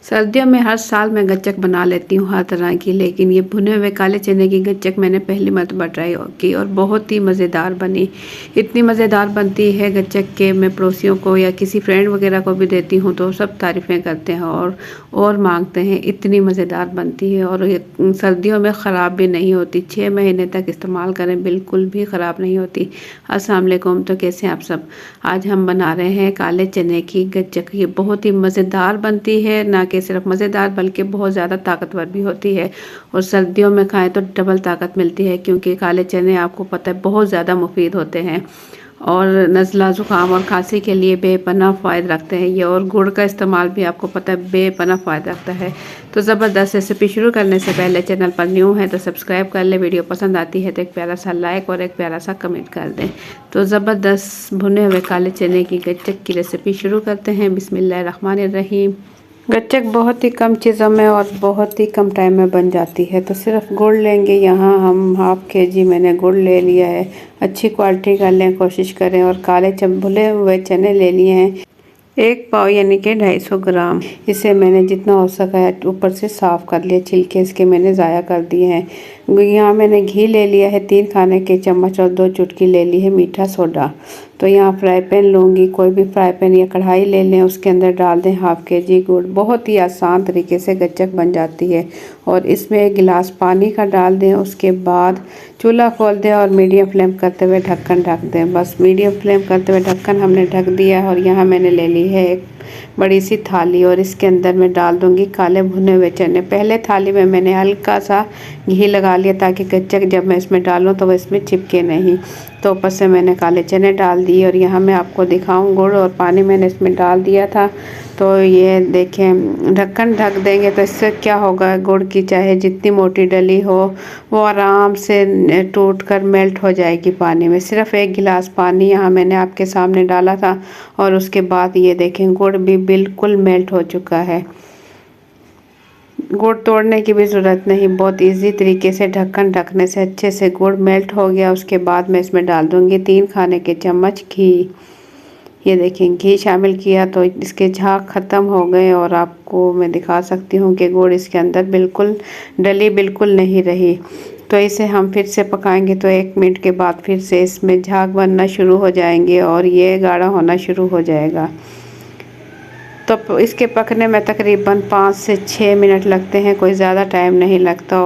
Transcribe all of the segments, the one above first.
सर्दियों में हर साल मैं गच्चक बना लेती हूँ हर तरह की, लेकिन ये भुने हुए काले चने की गच्चक मैंने पहली मर्तबा ट्राई की और बहुत ही मज़ेदार बनी। इतनी मज़ेदार बनती है गच्चक के मैं पड़ोसियों को या किसी फ्रेंड वगैरह को भी देती हूँ तो सब तारीफ़ें करते हैं और मांगते हैं। इतनी मज़ेदार बनती है और ये सर्दियों में ख़राब भी नहीं होती। 6 महीने तक इस्तेमाल करें बिल्कुल भी ख़राब नहीं होती। अस्सलाम वालेकुम। तो कैसे हैं आप सब? आज हम बना रहे हैं काले चने की गच्चक। ये बहुत ही मज़ेदार बनती है, ना कि सिर्फ मज़ेदार बल्कि बहुत ज़्यादा ताकतवर भी होती है। और सर्दियों में खाएं तो डबल ताकत मिलती है, क्योंकि काले चने आपको पता है बहुत ज़्यादा मुफीद होते हैं और नज़ला ज़ुकाम और खांसी के लिए बेपनाह फ़ायदा रखते हैं ये। और गुड़ का इस्तेमाल भी आपको पता है बेपनाह फ़ायदा रखता है। तो ज़बरदस्त रेसिपी शुरू करने से पहले चैनल पर न्यू है तो सब्सक्राइब कर ले, वीडियो पसंद आती है तो एक प्यारा सा लाइक और एक प्यारा सा कमेंट कर दें। तो ज़बरदस्त भुने हुए काले चने की गच्चक की रेसिपी शुरू करते हैं। बिस्मिल्लाहिर्रहमानिर्रहीम। गच्चक बहुत ही कम चीज़ों में और बहुत ही कम टाइम में बन जाती है। तो सिर्फ गुड़ लेंगे, यहाँ हम हाफ केजी मैंने गुड़ ले लिया है। अच्छी क्वालिटी का लें, कोशिश करें। और काले भुने हुए चने ले लिए हैं 1 पाव यानी कि 250 ग्राम। इसे मैंने जितना हो सका है ऊपर से साफ़ कर लिया, छिलके इसके मैंने ज़ाया कर दिए हैं। यहाँ मैंने घी ले लिया है 3 खाने के चम्मच और 2 चुटकी ले ली है मीठा सोडा। तो यहाँ फ्राई पैन लूँगी, कोई भी फ्राई पैन या कढ़ाई ले लें, उसके अंदर डाल दें हाफ केजी गुड़। बहुत ही आसान तरीके से गच्चक बन जाती है। और इसमें 1 गिलास पानी का डाल दें। उसके बाद चूल्हा खोल दें और मीडियम फ्लेम करते हुए ढक्कन ढक दें। बस मीडियम फ्लेम करते हुए ढक्कन हमने ढक दिया है। और यहाँ मैंने ले ली है एक बड़ी सी थाली और इसके अंदर मैं डाल दूँगी काले भुने हुए चने। पहले थाली में मैंने हल्का सा घी लगा लिया ताकि गच्चक जब मैं इसमें डालूँ तो वो इसमें चिपके नहीं। तो ऊपर से मैंने काले चने डाल दिए और यहाँ मैं आपको दिखाऊं गुड़ और पानी मैंने इसमें डाल दिया था। तो ये देखें, ढक्कन ढक देंगे तो इससे क्या होगा, गुड़ की चाहे जितनी मोटी डली हो वो आराम से टूट कर मेल्ट हो जाएगी पानी में। सिर्फ 1 गिलास पानी यहाँ मैंने आपके सामने डाला था और उसके बाद ये देखें गुड़ भी बिल्कुल मेल्ट हो चुका है। गुड़ तोड़ने की भी ज़रूरत नहीं, बहुत इजी तरीके से ढक्कन ढकने से अच्छे से गुड़ मेल्ट हो गया। उसके बाद मैं इसमें डाल दूँगी 3 खाने के चम्मच घी। ये देखें घी शामिल किया तो इसके झाग ख़त्म हो गए और आपको मैं दिखा सकती हूँ कि गुड़ इसके अंदर बिल्कुल डली बिल्कुल नहीं रही। तो इसे हम फिर से पकाएंगे तो 1 मिनट के बाद फिर से इसमें झाग बनना शुरू हो जाएंगे और ये गाढ़ा होना शुरू हो जाएगा। तो इसके पकने में तकरीबन 5 से 6 मिनट लगते हैं, कोई ज़्यादा टाइम नहीं लगता।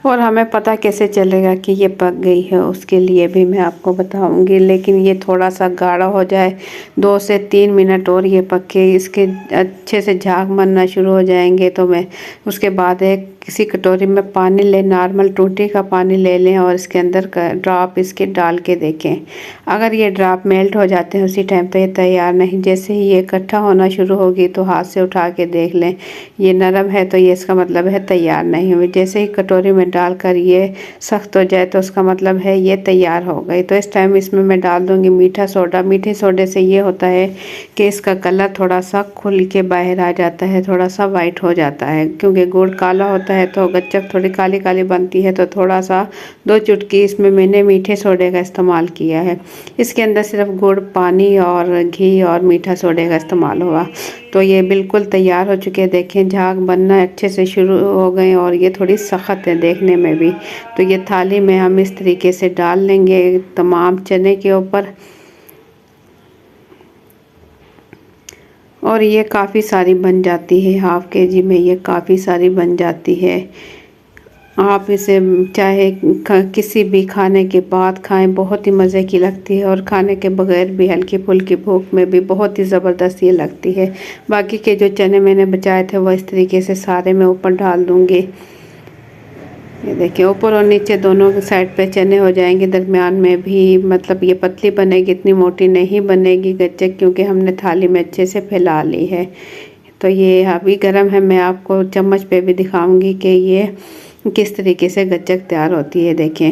और हमें पता कैसे चलेगा कि ये पक गई है, उसके लिए भी मैं आपको बताऊंगी। लेकिन ये थोड़ा सा गाढ़ा हो जाए, 2 से 3 मिनट और ये पके, इसके अच्छे से झाग बनना शुरू हो जाएंगे। तो मैं उसके बाद एक किसी कटोरी में पानी लें, नॉर्मल टूटी का पानी ले लें और इसके अंदर ड्रॉप इसके डाल के देखें। अगर ये ड्रॉप मेल्ट हो जाते हैं उसी टाइम पे ये तैयार नहीं। जैसे ही ये इकट्ठा होना शुरू होगी तो हाथ से उठा के देख लें, ये नरम है तो ये इसका मतलब है तैयार नहीं हुई। जैसे ही कटोरी में डालकर ये सख्त हो जाए तो उसका मतलब है ये तैयार हो गई। तो इस टाइम इसमें मैं डाल दूँगी मीठा सोडा। मीठे सोडे से ये होता है कि इसका कलर थोड़ा सा खुल के बाहर आ जाता है, थोड़ा सा वाइट हो जाता है। क्योंकि गुड़ काला होता है तो गच्चक थोड़ी काली काली बनती है। तो थोड़ा सा 2 चुटकी इसमें मैंने मीठे सोडे का इस्तेमाल किया है। इसके अंदर सिर्फ गुड़, पानी और घी और मीठा सोडे का इस्तेमाल हुआ। तो ये बिल्कुल तैयार हो चुके हैं। देखें झाग बनना अच्छे से शुरू हो गए और ये थोड़ी सख्त है देखने में भी। तो ये थाली में हम इस तरीके से डाल लेंगे तमाम चने के ऊपर और ये काफ़ी सारी बन जाती है। हाफ केजी में ये काफ़ी सारी बन जाती है। आप इसे चाहे किसी भी खाने के बाद खाएं, बहुत ही मज़े की लगती है। और खाने के बगैर भी हल्की फुल्की भूख में भी बहुत ही ज़बरदस्त ये लगती है। बाकी के जो चने मैंने बचाए थे वो इस तरीके से सारे मैं ऊपर डाल दूँगी। ये देखिए ऊपर और नीचे दोनों साइड पे चने हो जाएंगे, दरमियान में भी मतलब ये पतली बनेगी, इतनी मोटी नहीं बनेगी गच्चक, क्योंकि हमने थाली में अच्छे से फैला ली है। तो ये अभी गर्म है, मैं आपको चम्मच पे भी दिखाऊंगी कि ये किस तरीके से गच्चक तैयार होती है। देखें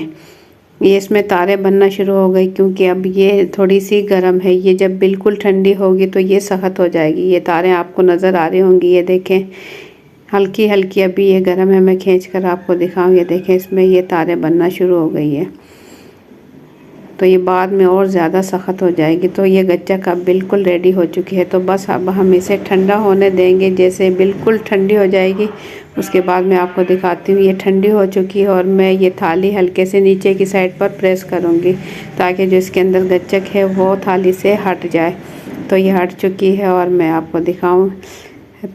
ये इसमें तारे बनना शुरू हो गई, क्योंकि अब ये थोड़ी सी गर्म है। ये जब बिल्कुल ठंडी होगी तो ये सख्त हो जाएगी। ये तारे आपको नज़र आ रही होंगी, ये देखें हल्की हल्की अभी ये गर्म है। मैं खींच कर आपको दिखाऊँ, ये देखें इसमें ये तारे बनना शुरू हो गई है। तो ये बाद में और ज़्यादा सख्त हो जाएगी। तो ये गच्चक अब बिल्कुल रेडी हो चुकी है। तो बस अब हम इसे ठंडा होने देंगे। जैसे बिल्कुल ठंडी हो जाएगी उसके बाद मैं आपको दिखाती हूँ। ये ठंडी हो चुकी है और मैं ये थाली हल्के से नीचे की साइड पर प्रेस करूँगी ताकि जो इसके अंदर गच्चक है वो थाली से हट जाए। तो ये हट चुकी है और मैं आपको दिखाऊँ,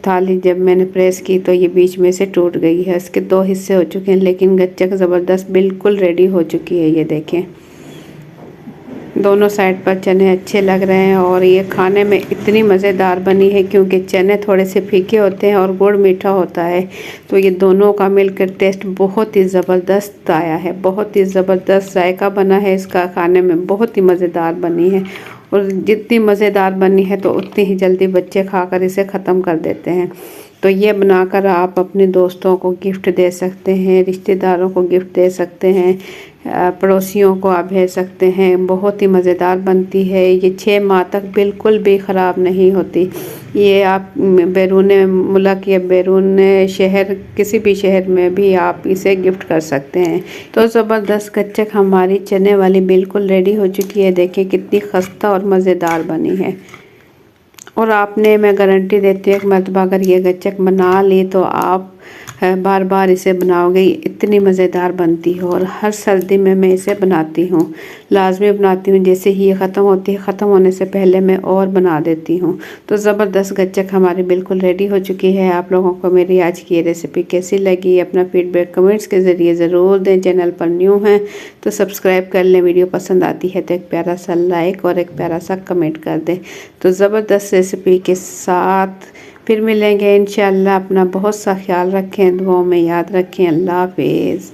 थाली जब मैंने प्रेस की तो ये बीच में से टूट गई है। इसके 2 हिस्से हो चुके हैं, लेकिन गच्चक ज़बरदस्त बिल्कुल रेडी हो चुकी है। ये देखें, दोनों साइड पर चने अच्छे लग रहे हैं और ये खाने में इतनी मज़ेदार बनी है क्योंकि चने थोड़े से फीके होते हैं और गुड़ मीठा होता है। तो ये दोनों का मिलकर टेस्ट बहुत ही ज़बरदस्त आया है, बहुत ही ज़बरदस्त जायका बना है इसका, खाने में बहुत ही मज़ेदार बनी है। और जितनी मज़ेदार बनी है तो उतनी ही जल्दी बच्चे खाकर इसे ख़त्म कर देते हैं। तो ये बनाकर आप अपने दोस्तों को गिफ्ट दे सकते हैं, रिश्तेदारों को गिफ्ट दे सकते हैं, पड़ोसियों को आप भेज सकते हैं। बहुत ही मज़ेदार बनती है। ये 6 माह तक बिल्कुल भी ख़राब नहीं होती। ये आप बैरून मुल्क या बैरून शहर, किसी भी शहर में भी आप इसे गिफ्ट कर सकते हैं। तो ज़बरदस्त गच्चक हमारी चने वाली बिल्कुल रेडी हो चुकी है। देखिए कितनी खस्ता और मज़ेदार बनी है। और आपने, मैं गारंटी देती हूँ, एक मरतबा अगर ये गच्चक बना ली तो आप बार बार इसे बनाओगे। इतनी मज़ेदार बनती है और हर सर्दी में मैं इसे बनाती हूँ, लाजमी बनाती हूँ। जैसे ही ये ख़त्म होती है, ख़त्म होने से पहले मैं और बना देती हूँ। तो ज़बरदस्त गच्चक हमारी बिल्कुल रेडी हो चुकी है। आप लोगों को मेरी आज की ये रेसिपी कैसी लगी, अपना फीडबैक कमेंट्स के ज़रिए ज़रूर दें। चैनल पर न्यू हैं तो सब्सक्राइब कर लें, वीडियो पसंद आती है तो एक प्यारा सा लाइक और एक प्यारा सा कमेंट कर दें। तो ज़बरदस्त रेसिपी के साथ फिर मिलेंगे इंशाअल्लाह। अपना बहुत सा ख्याल रखें, दुआओं में याद रखें। अल्लाह हाफिज़।